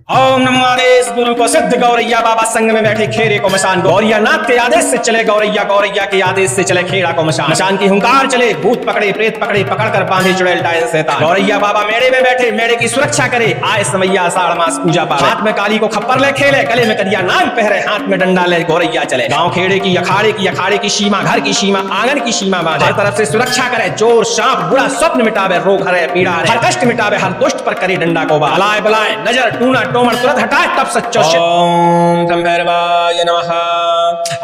ओम नमो आदेश गुरु को सिद्ध गौरैया बाबा संग में बैठे खेरे को मशान गौरिया नाथ के आदेश से चले गौरैया गौरैया के आदेश से चले खेड़ा को मशान मशान की हुंकार चले भूत पकड़े प्रेत पकड़े पकड़ कर बांधे चुड़ैल डायन शैतान गौरैया बाबा मेड़े में बैठे मेड़े की सुरक्षा करे आए समैया आषाढ़ मास पूजा पाठ हाथ में काली को खप्पर ले खेले गले में करिया नाग पहरे हाथ में डंडा ले गौरैया चले गाँव खेड़े की अखाड़े की सीमा घर की सीमा आंगन की सीमा बांधे हर तरफ से सुरक्षा करे चोर सांप बुरा स्वप्न मिटावे रोग हरे पीड़ा हर कष्ट मिटावे हर दुष्ट पर करे डंडा को हलाए बलाए नजर टूना टोमर तुरंत हटाए तब सच्चो ओम ब्रह्मर्वाय नमः।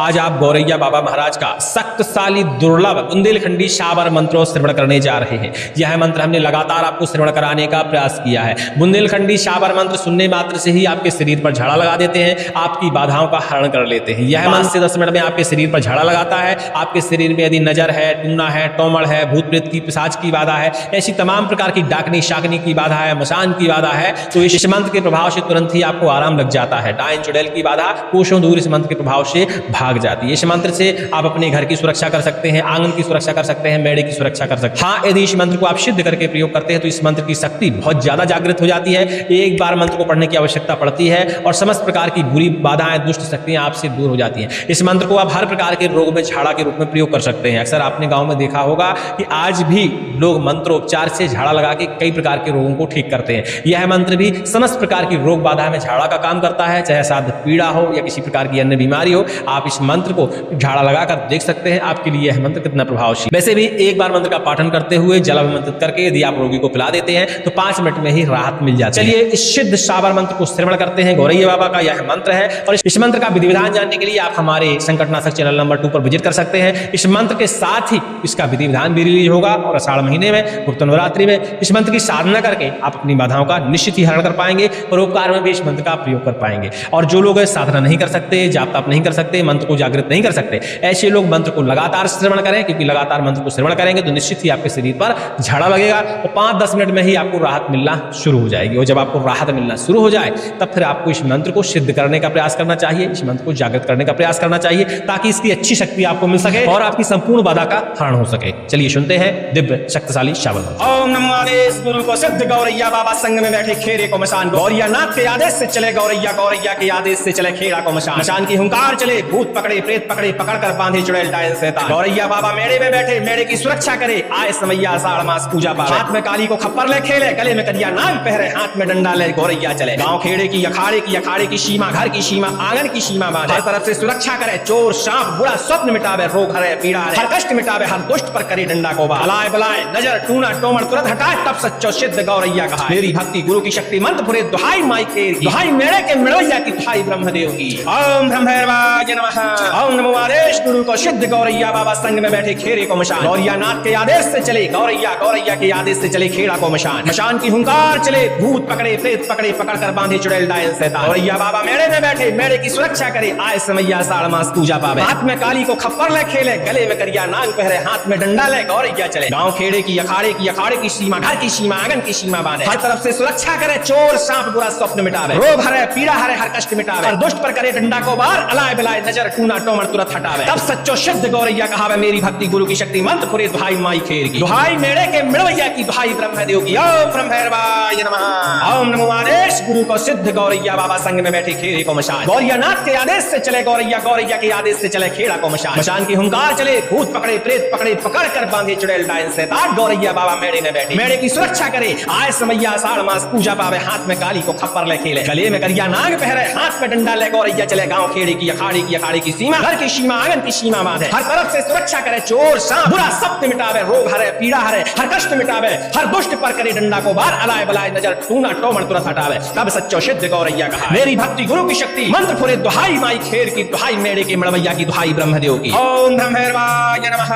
आज आप गौरैया बाबा महाराज का शक्तिशाली दुर्लभ बुंदेलखंडी शाबर मंत्रों श्रवण करने जा रहे हैं। यह मंत्र हमने लगातार आपको श्रवण कराने का प्रयास किया है। बुंदेलखंडी शाबर मंत्र सुनने मात्र से ही आपके शरीर पर झाड़ा लगा देते हैं, आपकी बाधाओं का हरण कर लेते हैं। यह मंत्र से 10 मिनट में आपके शरीर पर झाड़ा लगाता है। आपके शरीर में यदि नजर है, टूना है, टोमड़ है, भूत प्रेत की पिशाच की बाधा है, ऐसी तमाम प्रकार की डाकनी शाकनी की बाधा है, मशान की बाधा है, तो इस मंत्र के प्रभाव से तुरंत ही आपको आराम लग जाता है। डायन चुड़ैल की बाधा कोसों दूर इस मंत्र के प्रभाव से भाग जाती है। इस मंत्र से आप अपने घर की सुरक्षा कर सकते हैं, आंगन की सुरक्षा कर सकते हैं, मेड़े की सुरक्षा कर सकते हैं। हाँ, यदि इस मंत्र को आप सिद्ध करके प्रयोग करते हैं तो इस मंत्र की शक्ति बहुत ज्यादा जागृत हो जाती है। एक बार मंत्र को पढ़ने की आवश्यकता पड़ती है और समस्त प्रकार की बुरी बाधाएं दुष्ट शक्तियां आपसे दूर हो जाती हैं। इस मंत्र को आप हर प्रकार के रोग में झाड़ा के रूप में प्रयोग कर सकते हैं। अक्सर आपने गाँव में देखा होगा कि आज भी लोग मंत्रोपचार से झाड़ा लगा के कई प्रकार के रोगों को ठीक करते हैं। यह मंत्र भी समस्त प्रकार की रोग बाधा में झाड़ा का काम करता है, चाहे साध पीड़ा हो या किसी प्रकार की अन्य बीमारी हो। आप इस मंत्र को झाड़ा लगाकर देख सकते हैं आपके लिए यह मंत्र कितना प्रभावशाली। वैसे भी एक बार मंत्र का पाठन करते हुए जल अभिमंत्रित करके यदि आप रोगी को पिला देते हैं तो 5 मिनट में ही राहत मिल जाती है। चलिए इस सिद्ध शाबर मंत्र को श्रवण करते हैं। गौरैया बाबा का यह मंत्र है और इस मंत्र का विधि विधान जानने के लिए आप हमारे संकटनाशक चैनल नंबर 2 पर विजिट कर सकते हैं। इस मंत्र के साथ ही इसका विधि विधान भी रिलीज होगा और आषाढ़ महीने में गुप्त नवरात्रि में इस मंत्र की साधना करके आप अपनी बाधाओं का निश्चित ही हरण कर पाएंगे, परोपकार में भी इस मंत्र का प्रयोग कर पाएंगे। और जो लोग साधना नहीं कर सकते, जाप ताप नहीं कर सकते, मंत्र को जागृत नहीं कर सकते, ऐसे लोग मंत्र को लगातार श्रवण करें, क्योंकि लगातार मंत्र को श्रवण करेंगे तो निश्चित ही आपके शरीर पर झाड़ा लगेगा और 5-10 मिनट में ही आपको राहत मिलना शुरू हो जाएगी। और जब आपको राहत मिलना शुरू हो जाए तब फिर आपको इस मंत्र को सिद्ध करने का प्रयास करना चाहिए, इस मंत्र को जागृत करने का प्रयास करना चाहिए ताकि इसकी अच्छी शक्ति आपको मिल सके और आपकी संपूर्ण बाधा का हरण हो सके। चलिए सुनते हैं दिव्य शक्तिशाली शाबर मंत्र। ओम नमो आदेश गुरु को सिद्ध गौरैया बाबा संग में बैठे खेरे को मशान गौरिया नाथ के आदेश से चले गौरैया गौरैया के आदेश से चले खेड़ा को मशान मशान की हुंकार चले भूत पकड़े प्रेत पकड़े पकड़ कर बांधे चुड़ैल डायन शैतान गौरैया बाबा मेड़े में बैठे मेड़े की सुरक्षा करे आए समैया आषाढ़ मास पूजा पाठ हाथ में काली को खप्पर ले खेले गले में करिया नाग पहरे हाथ में डंडा ले गौरैया चले गाँव खेड़े की अखाड़े की सीमा घर की सीमा आंगन की सीमा बांधे हर तरफ से सुरक्षा करे चोर सांप बुरा स्वप्न मिटावे रोग हरे पीड़ा हर कष्ट मिटावे हर दुष्ट पर करे डंडा को हलाए बलाए नजर टूना टोमर तुरंत हटाए तब सच्चो सिद्ध गौरैया कहा मेरी भक्ति गुरु की शक्ति मंत्र पुरे दुहाई माई के दुहाई मेड़े के मिड़ैया की दुहाई ब्रह्मदेव की। ओम ब्रह्मर्वाय नमः। ओम नमो आदेश गुरु को सिद्ध गौरैया बाबा संग में बैठे खेरे को मशान गौरिया नाथ के आदेश से चले गौरैया गौरैया के आदेश से चले खेड़ा को मशान मशान की हुंकार चले भूत पकड़े प्रेत पकड़े पकड़ कर बांधे चुड़ैल डायन शैतान गौरैया बाबा मेड़े में बैठे मेड़े की सुरक्षा करे आए समैया आषाढ़ मास पूजा पावे हाथ में काली को खप्पर ले खेले गले में करिया नाग पहरे हाथ में डंडा ले गौरैया चले गाँव खेड़े की अखाड़े की सीमा घर की सीमा आंगन की सीमा बांधे हर तरफ से सुरक्षा करे चोर सांप बुरा स्वप्न मिटावे रोग हरे पीड़ा हरे हर कष्ट मिटावे और दुष्ट पर करे डंडा को बार अलाए बिलाए नजर टूना टोमर तुरंत हटावे तब सच्चो सिद्ध गौरैया कहावे मेरी भक्ति गुरु की शक्ति मंत्र पुरे दुहाई माई खेर की दुहाई मेड़े के मिड़वैया की दुहाई ब्रह्मदेव की। ओम ब्रह्मर्वाय नमः। ओम नमो आदेश गुरु को सिद्ध गौरैया बाबा संग में बैठे खेरे को मशान गौरिया नाथ के आदेश से चले गौरैया गौरैया के आदेश से चले खेड़ा को मशान मशान की हुंकार चले भूत पकड़े प्रेत पकड़े पकड़ कर बांधे चुड़ैल डायन शैतान गौरैया बाबा मेड़े में बैठे मेड़े की सुरक्षा करे आए समैया आषाढ़ मास पूजा पावे हाथ में काली को खप्पर ले खेले गले में करिया नाग पहरे हाथ में डंडा ले गौरैया चले गाँव खेड़े की अखाड़े की सीमा घर की सीमा आंगन की सीमा बांधे हर तरफ से सुरक्षा करे चोर सांप बुरा सत्य मिटावे रोग हरे पीड़ा हरे हर कष्ट मिटावे हर दुष्ट पर करे डंडा को बार अलाए बलाए नजर टूना टोमर तुरंत हटावे तब सच्चो सिद्ध गौरैया कहा मेरी भक्ति गुरु की शक्ति मंत्र पुरे दुहाई माई खेर की दुहाई मेड़े की मिड़वैया की दुहाई ब्रह्मदेव की। ओम ब्रह्मर्वाय नमः।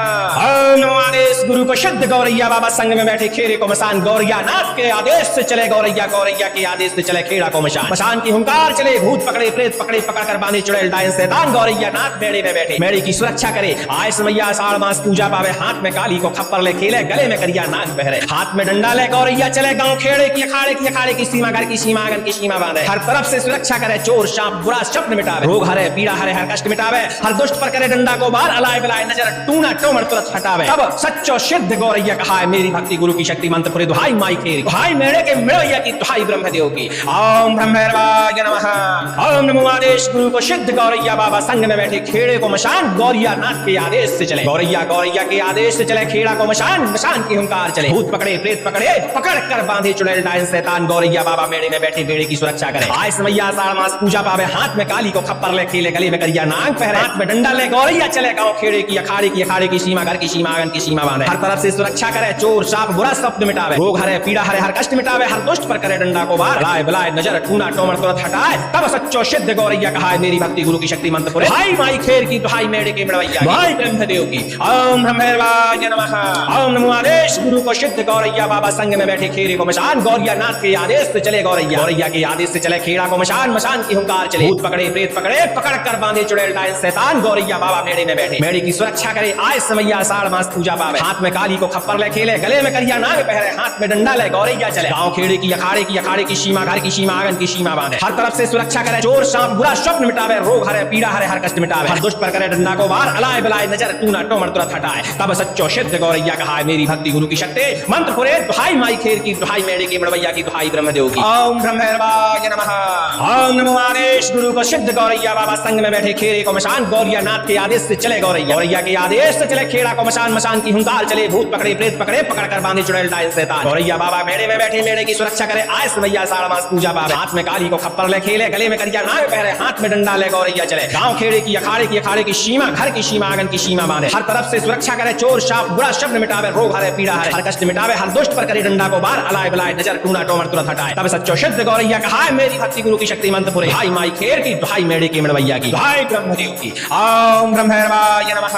ओम नमो आदेश गुरु को सिद्ध गौरैया बाबा संग में बैठे खेरे को मशान गौरैया नाथ के आदेश से चले गौरैया गौरैया के आदेश से चले खेड़ा को मशान मशान की हुंकार चले भूत पकड़े प्रेत पकड़े पकड़ कर बांधे चुड़ैल डायन शैतान गौरैया नाथ मेड़े में बैठे मेड़े की सुरक्षा करे आए समैया आषाढ़ मास पूजा पावे हाथ में काली को खप्पर ले खेले गले में करिया नाग पहरे हाथ में डंडा ले गौरैया चले गाँव खेड़े की अखाड़े की सीमा घर की सीमा आंगन की सीमा बांधे हर तरफ से सुरक्षा करे चोर सांप बुरा स्वप्न मिटावे रोग हरे पीड़ा हरे हर कष्ट मिटावे हर दुष्ट पर करे डंडा को बार अलाए बिलाए नजर टूना टोमर तुरंत हटावे तब सच्चो सिद्ध गौरैया कहा है मेरी भक्ति गुरु की शक्ति मंत्र पुरे दुहाई माई खेर दुहाई मेड़े के मिड़वैया की दुहाई ब्रह्मदेव की। ओम ब्रह्मर्वाय भैरवाय नमः। ओम नमो आदेश गुरु को सिद्ध गौरैया बाबा संग में बैठे खेड़े को मशान गौरिया नाथ के आदेश से चले। गौरैया गौरैया के आदेश से चले खेड़ा को मशान, मशान की हुंकार चले। भूत पकड़े प्रेत पकड़े पकड़ कर बांधे चुड़ैल डायन शैतान। गौरैया बाबा मेड़े में बैठे बेड़े की सुरक्षा करे। आय समैया आषाढ़ मास पूजा पावे। हाथ में काली को खप्पर ले खेले, गले में करिया नाग पहरे, हाथ में डंडा ले। गौरैया चले गाँव खेड़े की अखाड़े की सीमा, घर की सीमा, आंगन की सीमा बांधे। हर तरफ से सुरक्षा करे, चोर साप बुरा शब्द मिटावे। रोग हरे पीड़ा हरे हर कष्ट मिटावे। हर दुष्ट पर करे डंडा को वार। लाए बलाए नजर टूना टोमर तुरंत हटाए। तब सच्चो सिद्ध गौरैया कहा है मेरी भक्ति गुरु की शक्ति मंत्र पुरे। भाई माई खेर की दुहाई मेड़े के मड़वैया, भाई ब्रह्मदेव की। ओम भैरवाय नमः। ओम नमो आदेश गुरु को सिद्ध गौरैया बाबा संग में बैठे खेरे को मशान। गौरिया नाथ के आदेश से चले गौरैया, गौरैया के आदेश से चले खेड़ा को मशान, मशान की हुंकार चले। भूत पकड़े प्रेत पकड़े पकड़ कर बांधे चुड़ैल डायन शैतान। गौरैया बाबा मेड़े में बैठे, मेड़े की सुरक्षा करे। आय समैया आषाढ़ मास पूजा पावे। हाथ में काली को खप्पर ले खेले, गले में करिया नाग पहरे, हाथ में डंडा ले। गौरैया चले गाँव खेड़े की अखाड़े की सीमा, घर की सीमा, आंगन की सीमा बांधे। हर तरफ से सुरक्षा करे, चोर सांप बुरा स्वप्न मिटावे। रोग हरे पीड़ा हरे हर कष्ट मिटावे। हर दुष्ट पर करे डंडा को वार। अलाए बलाए नजर टूना टोमर तुरंत हटाए। तब सच्चो सिद्ध गौरैया कहा है मेरी भक्ति गुरु की शक्ति मंत्र पुरे। दुहाई माई खेर की दुहाई मेड़े की मड़वैया की दुहाई ब्रह्मदेव की। ओम भैरवाय नमः। ओम नमो आदेश गुरु को सिद्ध गौरैया बाबा संग में बैठे खेरे को मशान। गौरिया नाथ के आदेश से चले गौरैया, गौरैया के आदेश से चले खेड़ा को मशान, मशान की हुंकार चले। भूत पकड़े प्रेत पकड़े पकड़ कर बांधे चुड़ैल डायन शैतान। गौरैया बाबा मेड़े में बैठे, मेड़े की सुरक्षा करे। आय समैया आषाढ़ मास पूजा पावे। हाथ में काली को खप्पर ले खेले, गले में करिया नाग पहरे, हाथ में डंडा ले। गौरैया चले गाँव खेड़े की अखाड़े की सीमा, घर की सीमा, आंगन की सीमा बांधे। हर तरफ से सुरक्षा करे, चोर साप बुरा शब्द मिटावे। रोग हरे पीड़ा हरे हर कष्ट मिटावे। हर दुष्ट पर करे डंडा को बार। अलाए बलाए नजर टूना टोमर तुरंत हटाए। तब सच्चो सिद्ध गौरैया कहा है मेरी भक्ति गुरु की शक्ति मंत्र पुरे। भाई माई खेर की दुहाई मेड़े की मड़वैया की, भाई ब्रह्मदेव की। ओम भैरवाय नमः।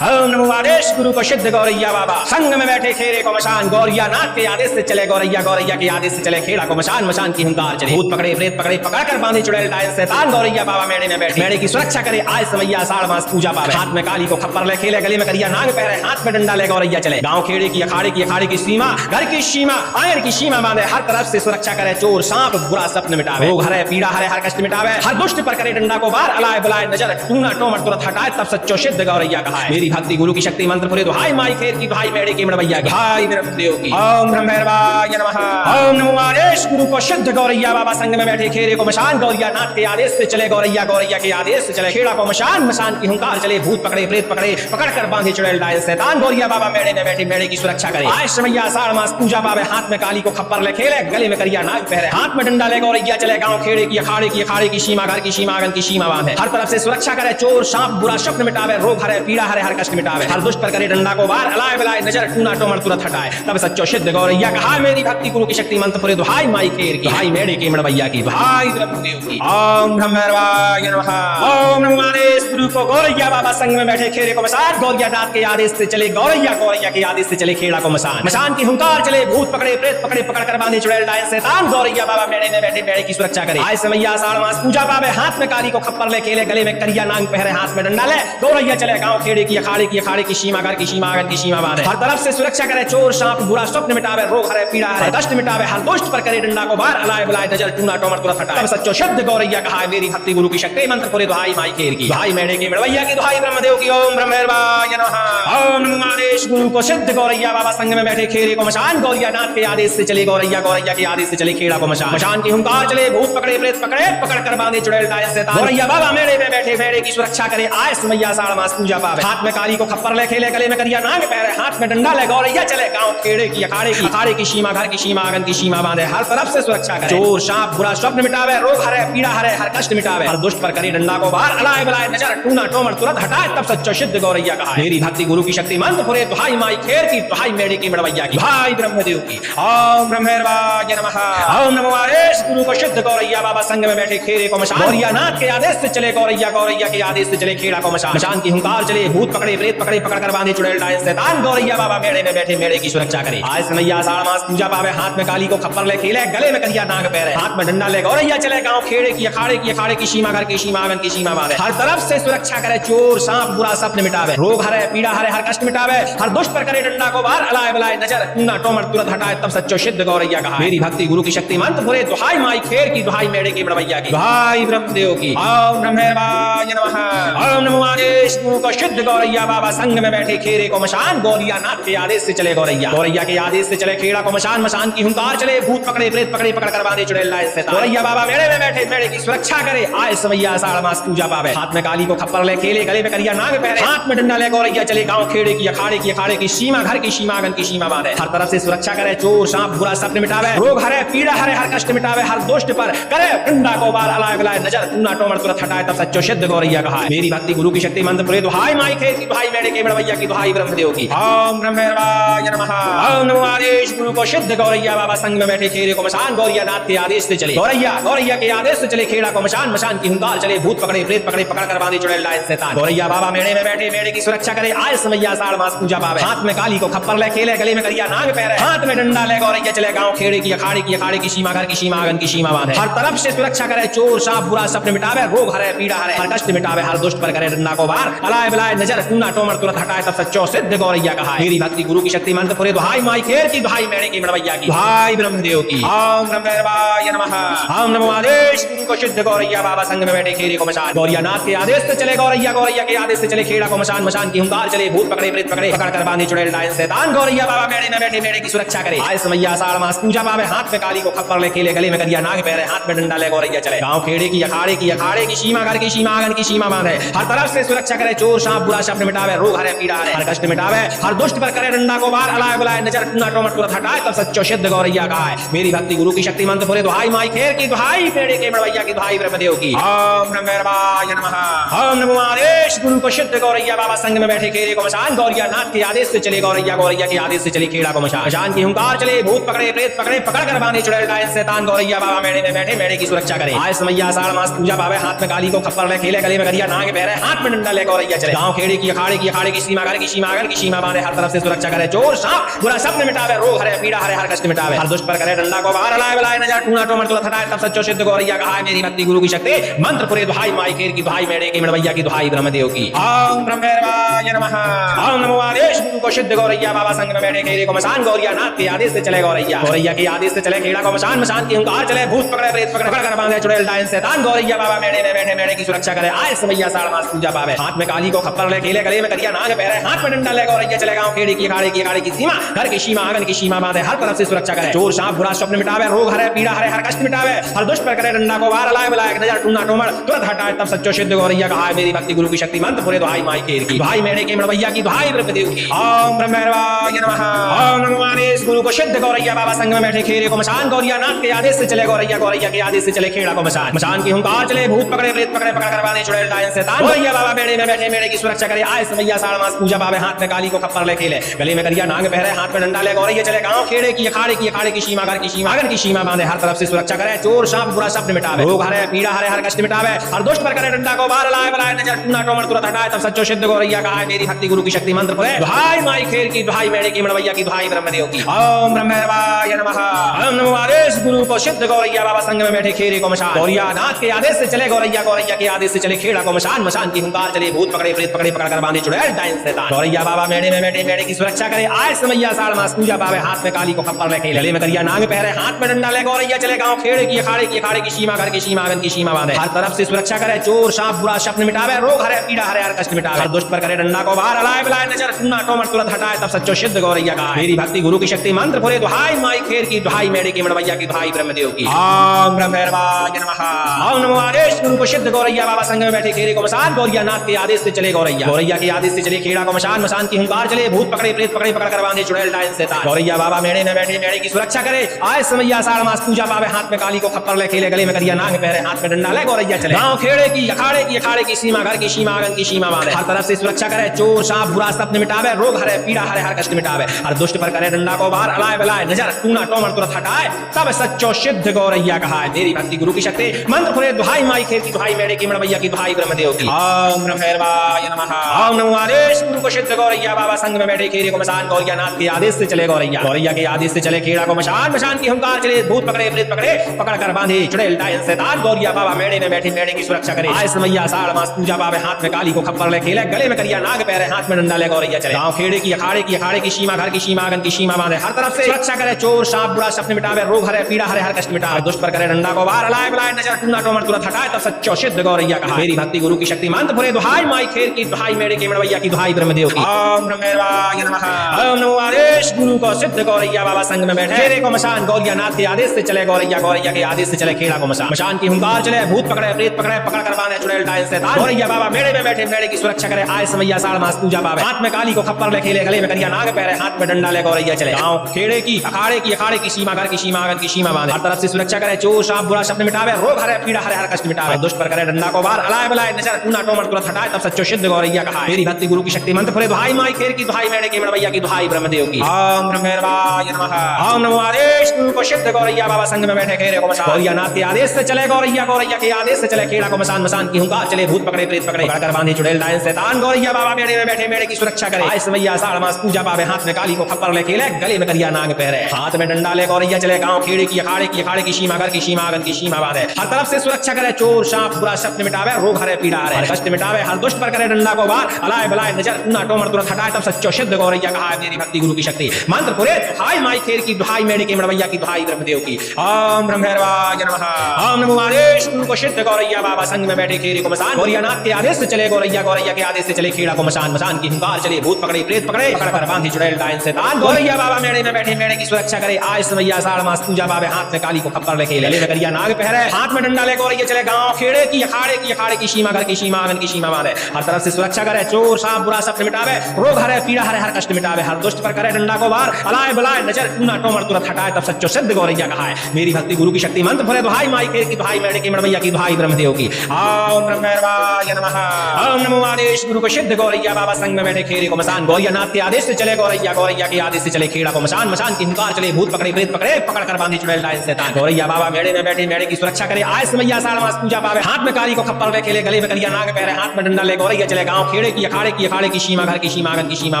ओम नमो आदेश गुरु को सिद्ध गौरैया बाबा संग में बैठे खेरे को मशान। गौरिया नाथ के आदेश से चले गौरैया, गौरैया के आदेश से चले खेड़ा को मशान, मशान की हुंकार चले। भूत पकड़े प्रेत पकड़े पकड़ कर बांधे चुड़ैल डायन शैतान। गौरैया बाबा मेड़े में बैठे, मेड़े की सुरक्षा करे। आय समैया आषाढ़ मास पूजा पावे। हाथ में काली को खप्पर ले खेले, गले में करिया नाग पहरे, हाथ में डंडा ले। गौरैया चले गाँव खेड़े की अखाड़े की सीमा, घर की सीमा, आंगन की सीमा बांधे। हर तरफ से सुरक्षा करे, चोर सांप बुरा सपन मिटावे। रोग हरे पीड़ा हरे हर कष्ट मिटावे। हर दुष्ट पर करे डंडा को बार। अलाए बलाए नजर टूना टोमर तुरंत हटाए। तब सच्चो सिद्ध गौरैया कहा है मेरी भक्ति गुरु की शक्ति मंत्र पुरे। दुहाई माई खेर की दुहाई मेड़े की मड़वैया की, भाई ब्रह्मदेव की। ओम भैरवाय नमः। ओम नमो आदेश गुरु को सिद्ध गौरैया बाबा संग में बैठे खेरे को मशान। गौरिया नाथ के आदेश से चले गौरैया, गौरैया के आदेश से चले खेड़ा को मशान, मशान की हुंकार चले। भूत पकड़े प्रेत पकड़े पकड़ कर बांधे चुड़ैल डायन शैतान। गौरिया बाबा मेड़े में बैठे, मेड़े की सुरक्षा करे। आय समैया आषाढ़ मास पूजा पावे। हाथ में काली को खप्पर ले खेले, गले में करिया नाग पहरे, हाथ में डंडा ले। गौरैया चले गाँव खेड़े की अखाड़े की सीमा, घर की सीमा, आंगन की सीमा बांधे। हर तरफ से सुरक्षा करे, चोर सांप बुरा शब्द मिटावे। रोग हरे पीड़ा हरे हर कष्ट मिटावे। हर दुष्ट पर करे डंडा को वार। अलाए बलाए नजर टूना टोमर तुरंत हटाए। तब सच्चो सिद्ध गौरैया कहा मेरी भक्ति गुरु की शक्ति मंत्र पुरे। दुहाई माई खेर की, भाई मेड़े की मड़वैया की, भाई ब्रह्मदेव की। ओम भैरवाय नमः। ओम नमो आदेश गुरु को गौरैया बाबा संग में बैठे खेरे को मशान। गौरिया नाथ के आदेश से चले गौरैया, गौरैया के आदेश से चले खेड़ा को मशान, मशान की हुंकार चले। भूत पकड़े प्रेत पकड़े पकड़ कर बांधे चुड़ैल डायन शैतान। गौरैया बाबा मेड़े में बैठे, मेड़े की सुरक्षा करे। आय समैया आषाढ़ मास पूजा पावे। हाथ में काली को खप्पर ले खेले, गले में करिया नाग पहरे, हाथ में डंडा ले। गौरैया चले गाँव खेड़े की अखाड़े की सीमा, घर की सीमा, आंगन की सीमा बांधे। हर तरफ से सुरक्षा करे, चोर सांप बुरा स्वप्न मिटावे। रोग हरे पीड़ा हरे कष्ट मिटावे। हर दुष्ट पर करे डंडा को बार। अलाए बलाए नजर टूना टोमर तुरंत हटाए। तब सच्चो शब्द गौरैया कहा है मेरी भक्ति गुरु की शक्ति मंत्र पुरे। दुहाई माई खेर की, भाई मेड़े की मड़वैया की, दुहाई ब्रह्मदेव की। ओम भैरवाय नमः। ओम नमो आदेश गुरु को सिद्ध गौरैया बाबा संग में बैठे खेरे को मशान। गौरिया नाथ के आदेश से चले गौरैया, गौरैया के आदेश से चले खेड़ा को मशान, मशान की हुंकार चले। भूत पकड़े प्रेत पकड़े पकड़ कर बांधे चुड़ैल डायन शैतान। गौरैया बाबा मेड़े में बैठे, मेड़े की सुरक्षा करे। आय समैया आषाढ़ मास पूजा पावे। हाथ में काली को खप्पर ले खेले, गले में करिया नाग पहरे, हाथ में डंडा ले। गौरैया चले गाँव खेड़े की अखाड़े की सीमा, घर की सीमा, आंगन की सीमा बांधे। हर तरफ से सुरक्षा करे, चोर सांप बुरा स्वप्न मिटावे। रोग हरे पीड़ा हरे हर कष्ट मिटावे। हर दुष्ट पर करे डंडा को बार। अलाए बलाए नजर टूना टोमर तुरंत हटाए। तब सच्चो सिद्ध गौरैया कहा मेरी भक्ति गुरु की शक्ति मंत्र पुरे। दुहाई माई खेर की, दुहाई मेड़े की मड़वैया की, भाई ब्रह्मदेव की। ओम भैरवाय नमः। ओम नमो आदेश गुरु को सिद्ध गौरैया बाबा संग में बैठे खेरे को मशान। गौरिया नाथ के आदेश से चले गौरैया, गौरैया के आदेश से चले खेड़ा को मशान, मशान की हुंकार चले। भूत पकड़े प्रेत पकड़े पकड़ कर बांधे चुड़ैल डायन शैतान। गौरैया बाबा मेड़े में बैठे, मेड़े की सुरक्षा करे। आय समैया आषाढ़ मास पूजा पावे। हाथ में काली को खप्पर ले खेले, गले में करिया नाग पहरे, हाथ में डंडा ले। गौरैया चले गाँव खेड़े की अखाड़े की सीमा, घर की सीमा, आंगन की सीमा बांधे। हर तरफ से सुरक्षा करे, चोर सांप बुरा सपन मिटावे। रोग हरे पीड़ा हरे हर कष्ट मिटावे। हर दुष्ट पर करे डंडा को बार। अलाए बलाए नजर टूना टोमर तुरंत हटाए। तब सच्चो सिद्ध गौरैया कहा मेरी भक्ति गुरु की शक्ति मंत्र पुरे। दुहाई माई खेर की, दुहाई मेरे की बड़वैया की, दुहाई ब्रह्मदेव की। ओम ब्रह्मेवाय नमः। ओम नमो आदेश गुरु को सिद्ध गौरैया बाबा संग में बैठे खेरे को मशान, गौरिया नाथ के आदेश से चले गौरैया, गौरैया के आदेश से चले खेड़ा को मशान, मशान की हुंकार चले भूत पकड़े प्रेत पकड़े पकड़ कर बांधे चुड़ैल लाए से गौरैया बाबा मेरे में बैठे मेरे की सुरक्षा करे, आए समैया आषाढ़ मास पूजा पावे, हाथ में काली को खप्पर ले खेले, गले में करिया नाग पहरे, हाथ में डंडा ले गौरैया चले गांव खेड़े की अखाड़े की सीमा, घर की सीमा आंगन की सीमा बांधे, हर तरफ से सुरक्षा करे, चोर सांप बुरा सपने मिटावे, रोग हरे पीड़ा हरे हर कष्ट मिटावे, हर दुष्ट पर करे डंडा को बार अलाय बलाय नजर टूना टोमर तुरंत हटाए, तब सच्चो सिद्ध गौरैया कहा। मेरी भक्ति गुरु की शक्ति मंत्र पुरे दुहाई माई खेत की, दुहाई मेरे के बड़वैया की, दुहाई ब्रह्मदेव की। ओम ब्रह्मेवाय नमः। ओम नमो आदेश गुरु को सिद्ध गौरैया बाबा संग में बैठे खेरे को मशान, गौरिया नाथ के आदेश से चले गौरैया, गौरैया के आदेश से चले खेड़ा को मशान, मशान की हुंकार चले भूत पकड़े प्रेत पकड़े पकड़ कर बांधे चुड़ैल लाए शैतान, गौरैया बाबा मेड़े में बैठे मेड़े की सुरक्षा करे, आए समैया आषाढ़ मास पूजा पावे, हाथ में काली को खप्पर ले खेले, गले में करिया नाग पहरे, हाथ में डंडा ले गौरैया चले गांव खेड़े की अखाड़े की सीमा, घर की सीमा आंगन की सीमा बांधे, हर तरफ से सुरक्षा करे, चोर सांप बुरा सपने मिटावे, रोग हरे पीड़ा हरे हर कष्ट मिटावे, हर दुष्ट पर करे डंडा को बार अलाय बलाय नजर टूना टोमर तुरंत हटाए, तब सच्चो सिद्ध गौरैया कहा। मेरी भक्ति गुरु की शक्ति मंत्र पुरे दुहाई माई खेर की, दुहाई मेड़े की बड़वैया की, दुहाई ब्रह्मदेव की। ओम ब्रह्मेवाय नमः। ओम नमो आदेश गुरु को सिद्ध गौरैया बाबा संग में बैठे खेरे को मशान, गौरिया नाथ के आदेश से चले गौरैया, गौरैया के आदेश से चले खेड़ा को मशान, मशान की हुंकार चले भूत पकड़े प्रेत पकड़े पकड़ कर बांधे चुड़ैल लाए शैतान, गौरैया बाबा मेड़े में बैठे मेड़े की सुरक्षा करे, आए समैया आषाढ़ मास पूजा पावे, हाथ में काली को खप्पर ले खेले, गले में करिया नाग पहरे, हाथ में डंडा ले गौरैया चले गांव खेड़े की अखाड़े की सीमा, घर की सीमा आंगन की सीमा बांधे, हर तरफ से सुरक्षा करे, चोर सांप बुरा सपने मिटावे, रोग हरे पीड़ा हरे हर कष्ट मिटावे, हर दुष्ट पर करे डंडा को बार अलाय बलाय नजर टूना टोमर तुरंत हटाए, तब सच्चो सिद्ध गौरैया कहा है। मेरी भक्ति गुरु की शक्ति मंत्र पुरे दुहाई माई खेर की, दुहाई मेड़े के बड़वैया की, दुहाई ब्रह्मदेव की। ओम ब्रह्मेवाय नमः। ओम नमो आदेश गुरु को सिद्ध गौरैया बाबा संग में बैठे खेरे को मशान, गौरिया नाथ के आदेश से चले गौरैया, गौरैया के आदेश से चले खेड़ा को मशान, मशान की हुंकार चले भूत पकड़े प्रेत पकड़े पकड़ कर बांधे चुड़ैल लाए शैतान, गौरैया बाबा मेड़े में बैठे मेड़े की सुरक्षा करे, आए समैया आषाढ़ मास पूजा पावे, हाथ में काली को खप्पर ले खेले, गले में करिया नाग पहरे, हाथ में डंडा ले गौरैया चले गांव खेड़े की अखाड़े की सीमा, घर की सीमा आंगन की सीमा बांधे, हर तरफ से सुरक्षा करे, चोर सांप बुरा सपने मिटावे, रोग हरे पीड़ा हरे हर कष्ट मिटावे, हर दुष्ट पर करे डंडा को बाहर अलाय बलाय नजर टूना टोमर तुरंत हटाए, तब सच्चो सिद्ध गौरैया कहा है। मेरी भक्ति गुरु की शक्ति मंत्र पुरे दुहाई माई खेर की, दुहाई मेड़े की बड़वैया की, दुहाई ब्रह्मदेव की। ओम ब्रह्मेवाय नमः। ओम नमो आदेश गुरु को सिद्ध गौरैया बाबा संग में बैठे खेरे को मशान, गौरिया नाथ के आदेश से चले गौरैया, गौरैया के आदेश से चले खेड़ा को मशान, मशान की हुंकार चले भूत पकड़े प्रेत पकड़ कर बांधे चुड़ैल लाए शैतान, गौरैया बाबा मेड़े में बैठे मेड़े की सुरक्षा करे, आए समैया आषाढ़ मास पूजा पावे, हाथ में काली को खप्पर ले खेले, गले में करिया नाग पहरे, हाथ में डंडा ले गौरैया चले गांव खेड़े की अखाड़े की सीमा, घर की सीमा आंगन की सीमा बांधे, हर तरफ से सुरक्षा करे, चोर सांप बुरा सपने मिटावे, रोग हरे पीड़ा हरे हर कष्ट मिटावे, हर दुष्ट पर करे डंडा को बार अलाय बलाय नजर टूना टोमर तुरंत हटाए, तब सच्चो सिद्ध गौरैया कहा है। मेरी भक्ति गुरु की शक्ति मंत्र पुरे दुहाई माई खेर की, दुहाई मेड़े के बड़वैया की, दुहाई ब्रह्मदेव की। ओम ब्रह्मेवाय नमः। ओम नमो आदेश गुरु को सिद्ध गौरैया बाबा संग में बैठे खेरे को मशान, गौरिया नाथ के आदेश से चले गौरैया, गौरैया के आदेश से चले खेड़ा को मशान, मशान की हुंकार चले भूत पकड़े प्रेत पकड़े पकड़ कर बांधे चुड़ैल लाए शैतान, गौरैया बाबा मेड़े में बैठे मेड़े की सुरक्षा करे, आए समैया आषाढ़ मास पूजा पावे, हाथ में काली को खप्पर ले खेले, गले में करिया नाग पहरे, हाथ में डंडा ले गौरैया चले गांव खेड़े की अखाड़े की सीमा, घर की सीमा आंगन की सीमा बांधे, हर तरफ से सुरक्षा करे, चोर सांप बुरा सपने मिटावे, रोग हरे पीड़ा हरे हर कष्ट मिटावे, हर दुष्ट पर करे डंडा को बार अलाय बलाय नजर टूना टोमर तुरंत हटाए, तब सच्चो सिद्ध गौरैया कहा है। मेरी भक्ति गुरु की शक्ति मंत्र पुरे दुहाई माई खेर की, दुहाई मेड़े की बड़वैया की, दुहाई ब्रह्मदेव की। ओम ब्रह्मेवाय नमः। ओम नमो आदेश गुरु को सिद्ध गौरैया बाबा संग में बैठे खेरे को मशान, गौरिया नाथ के आदेश से चले गौरैया, गौरैया के आदेश से चले खेड़ा को मशान, मशान की हुंकार चले भूत पकड़े प्रेत पकड़े पकड़ कर बांधे चुड़ैल डायन शैतान, गौरैया बाबा मेड़े में बैठे मेड़े की सुरक्षा करे, आए समैया आषाढ़ मास पूजा पावे, हाथ में काली को खप्पर ले खेले, गले में करिया नाग पहरे, हाथ में डंडा ले गौरैया चले गांव खेड़े की अखाड़े की सीमा, घर की सीमा आंगन की सीमा बांधे, हर तरफ से सुरक्षा करे, चोर सांप बुरा सपने मिटावे, रोग हरे पीड़ा हरे हर कष्ट मिटावे, हर दुष्ट पर करे डंडा को बाहर अलाय बलाय नजर टूना टोमर तुरंत हटाए, तब सच्चो सिद्ध गौरैया कहा है। मेरी भक्ति गुरु की शक्ति मंत्र पुरे दुहाई माई खेर की, दुहाई मेड़े की बड़वैया की, दुहाई ब्रह्मदेव की। ओम ब्रह्मेवाय नमः। ओम नमो आदेश गुरु को सिद्ध गौरैया बाबा संग में बैठे खेरे को मशान, गौरिया नाथ के आदेश से चले गौरैया, गौरैया के आदेश से चले खेड़ा को मशान, मशान की हुंकार चले भूत पकड़े प्रेत पकड़े पकड़ कर बांधे चुड़ैल डायन शैतान, गौरैया बाबा मेड़े में बैठे मेड़े की सुरक्षा करे, आए समैया आषाढ़ मास पूजा पावे, हाथ में काली को खप्पर ले खेले, गले में करिया नाग पहरे, हाथ में डंडा ले गौरैया चले गांव खेड़े की अखाड़े की सीमा, घर की सीमा आंगन की सीमा बांधे, हर तरफ से सुरक्षा करे, चोर सांप बुरा सपने मिटावे, रोग हरे पीड़ा हरे हर कष्ट मिटावे, हर दुष्ट पर करे डंडा को बाहर अलाय बलाय नजर टूना टोमर तुरंत हटाए, तब सच्चो सिद्ध गौरैया कहा है। मेरी भक्ति गुरु की शक्ति मंत्र पुरे दुहाई माई खेर की, दुहाई मेड़े की, बड़वैया की, दुहाई ब्रह्मदेव की। ओम ब्रह्मेवाय नमः। ओम नमो आदेश गुरु को सिद्ध गौरैया बाबा संग में बैठे खेरे को मशान, गौरिया नाथ के आदेश से चले गौरैया, गौरैया के आदेश से चले खेड़ा को मशान, मशान की हुंकार चले भूत पकड़े प्रेत पकड़े पकड़ कर बांधे चुड़ैल डायन शैतान, गौरिया बाबा मेड़े में बैठे मेड़े की सुरक्षा करे, आए समैया आषाढ़ मास पूजा पावे, हाथ में काली को खप्पर ले खेले, गले में करिया नाग पहरे, हाथ में डंडा ले गौरैया चले गांव खेड़े की अखाड़े की सीमा, घर की सीमा आंगन की सीमा बांधे, हर तरफ से सुरक्षा करे, चोर सांप बुरा सपने मिटावे, रोग हरे पीड़ा हरे हर कष्ट मिटावे, दुष्ट पर करे डंडा डंडा को बाहर हलाए बुलाए नजर टूना टोमर तुरंत हटाए तब सच्चो सिद्ध गौरैया कहा मेरी भक्ति गुरु की शक्ति मंत्र फुरे दुहाई माई खेर की दुहाई मेरे के मड़वैया की दुहाई ब्रह्मदेव की ओम ब्रह्मेवाय नमः ओम नमो आदेश गुरु को सिद्ध गौरैया बाबा संग में बैठे खेरे को मशान गौरिया नाथ के आदेश से चले गौरैया गौरैया के आदेश से चले खेड़ा को मशान मशान की हुंकार चले भूत पकड़े प्रेत पकड़े पकड़ कर बांधे चुड़ैल डायन शैतान गौरैया बाबा मेड़े में बैठे मेड़े की सुरक्षा करे आए समैया साड़ मास पूजा पावे हाथ में काली को खप्पर ले खेले गले में करिया नाग पहरे हाथ में डंडा ले गौरैया चले गांव खेड़े की अखाड़े की सीमा घर की सीमा आंगन की सीमा बांधे हर तरफ से सुरक्षा करे चोर सांप बुरा शब्द मिटावे रोग हरे पीड़ा हरे हर कष्ट मिटावे दुष्ट पर करे डंडा को बाहर हलाए बुलाए नजर टूना टोमर तुरंत हटाए तब सच्चो सिद्ध गौरैया कहा मेरी भक्ति गुरु की शक्ति मंत्र फुरे दुहाई माई खेर की दुहाई मेड़े की मड़वैया की दुहाई ब्रह्मदेव की ओम ब्रह्मेवाय नमः ओम नमो आदेश गुरु को सिद्ध गौरैया बाबा संग में बैठे खेरे को मशान गौरिया नाथ के आदेश से चले गौरैया गौरैया के आदेश से चले खेड़ा को मशान मशान की हुंकार चले भूत पकड़े प्रेत पकड़े पकड़ कर बांधे चुड़ैल डायन शैतान गौरैया बाबा मेड़े में बैठे मेड़े की सुरक्षा करे आए समैया साड़ मास पूजा पावे हाथ में काली को खप्पर ले खेले गले में करिया नाग पहरे हाथ में डंडा ले गौरैया चले गांव खेड़े की अखाड़े की सीमा घर की सीमा आंगन की सीमा बांधे हर तरफ से सुरक्षा करे चोर सांप बुरा शब्द मिटावे रोग हरे पीड़ा हरे हर कष्ट मिटावे हर दुष्ट पर करे डंडा को बाहर हलाए बुलाए नजर टूना टोमर तुरंत हटाए तब सच्चो सिद्ध गौरैया कहा मेरी भक्ति गुरु की शक्ति मंत्र पुरे दुहाई माई खेर की दुहाई मेड़े की मड़वैया की दुहाई ब्रह्मदेव की ओम ब्रह्मेवाय नमः ओम नमो आदेश गुरु को सिद्ध गौरैया बाबा संग में बैठे खेरे को मशान गौरिया नाथ के आदेश से चले गौरैया गौरैया के आदेश से चले खेड़ा को मशान मशान की हुंकार चले भूत पकड़े प्रेत पकड़े पकड़ कर बांधे चुड़ैल डायन शैतान गौरैया बाबा मेड़े में बैठे मेड़े की सुरक्षा करे आए समैया साड़ मास पूजा पावे हाथ में काली को खप्पर ले खेले में करिया नाग पहरे हाथ में डंडा ले गौरैया चले गांव खेड़े की अखाड़े की सीमा घर की सीमा आंगन की सीमा बांधे हर तरफ से सुरक्षा करे चोर सांप बुरा शब्द मिटावे रोग हरे पीड़ा हरे हर कष्ट मिटावे हर दुष्ट पर करे डंडा को बाहर हलाए बुलाए नजर टूना टोमर तुरंत हटाए तब सच्चो सिद्ध गौरैया कहा है मेरी भक्ति गुरु की शक्ति मंत्र फुरे दुहाई माई खेर की दुहाई मेड़े की मड़वैया की दुहाई ब्रह्मदेव की ओम ब्रह्मेवाय नमः ओम नमो आदेश गुरु को सिद्ध गौरैया बाबा संग में बैठे खेरे को मशान गौरिया नाथ के आदेश से चले गौरैया गौरैया के आदेश से चले खेड़ा को मशान मशान की हुंकार चले भूत पकड़े प्रेत पकड़े पकड़ कर बांधे चुड़ैल डायन शैतान गौरैया बाबा मेड़े में बैठे मेड़े की सुरक्षा करे आए समैया साड़ मास पूजा पावे हाथ में काली को खप्पर ले खेले गले में करिया नाग पहरे हाथ में डंडा ले गौरैया चले गांव खेड़े की अखाड़े की सीमा घर की सीमा आंगन की सीमा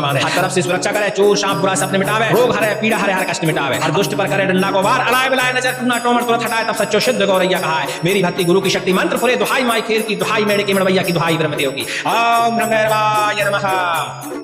बांधे हर तरफ से सुरक्षा करे चोर सांप बुरा शब्द मिटावे रोग हरे पीड़ा हरे हर कष्ट मिटावे हर दुष्ट पर करे डंडा को बाहर हलाए बुलाए नजर टूना टोमर तुरंत हटाए तब सच्चो सिद्ध गौरैया कहा है मेरी भक्ति गुरु की शक्ति मंत्र फुरे दुहाई माई खेर की दुहाई मेड़े की मड़वैया की दुहाई ब्रह्मदेव की ओम ब्रह्मेवाय नमः।